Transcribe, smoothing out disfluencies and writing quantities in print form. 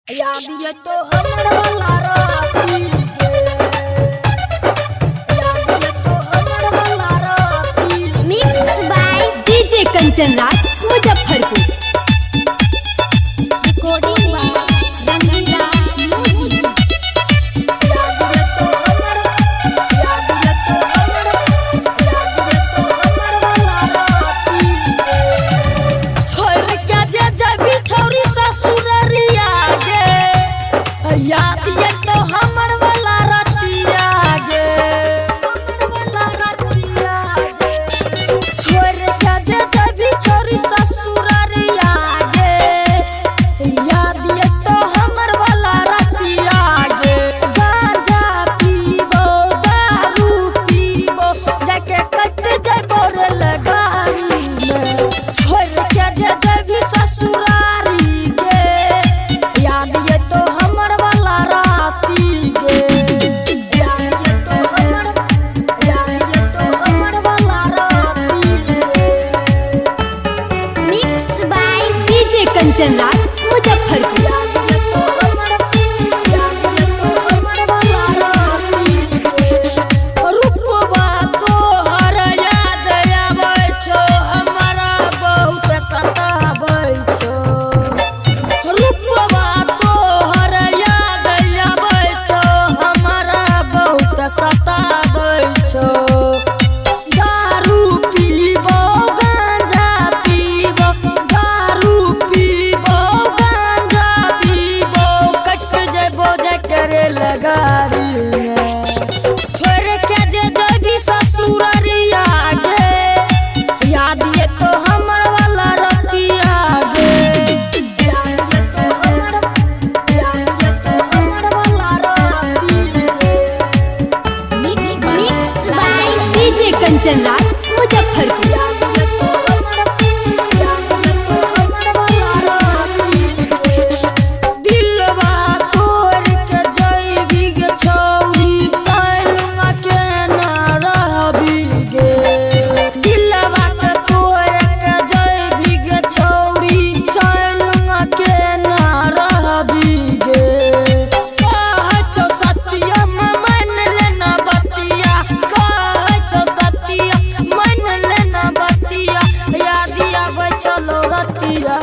याद ये तो हमर वाला राती के, याद ये तो हमर वाला राती। Mix by DJ Kanchan Raj Muzaffarpur. Recording by Rangila music. याद ये तो हमर, याद ये तो हमर, याद ये तो हमर वाला राती के। छोड़ के जे जबी छोरी ससुररिया गे, याद ये तो हमर वाला रतिया गे, हमर वाला रतिया गे। छोड़ के जे जबी छोरी ससुररिया गे, याद ये तो हमर वाला रतिया गे। गांजा पीबो दारू पीबो जाके कट जाबो रे लगारी में। छोड़ के जे जबी ससुरारी गे, याद ये तो हमर वाला राती गे, याद ये तो हमर, याद ये तो हमर वाला राती गे। Mix by DJ Kanchan Raj Muzaffarpur. याद ये तो हमर, याद ये तो हमर वाला राती गे। रूपवा तोहर याद आबै छौ, हमरा बहुत सताबै छौ। रूपवा तोहर याद आबै छौ, हमरा बहुत सताबै छौ। दारू पीबो गांजा पीबो, दारू पीबो गांजा पीबो, कट जबो जकरे लगारी में। छोड़ के जे जबी ससुररिया गे, याद ये तो हमर वाला रतिया गे, याद ये तो हमर, याद ये तो हमर वाला राती गे। Mix by DJ Kanchan Raj Muzaffarpur. याद ये तो हमर, याद ये तो हमर वाला राती गे। दिलवा तोड़ के जइबी गे छौरी, सालुआ के ना रहबी गे। दिलवा के तोड़ के जइबी गे छौरी, सालुआ के ना रहबी गे। कहै छौ सतिया मन लेना बतिया, कहै छौ सतिया मन लेना बतिया, याद आबै छलो रतिया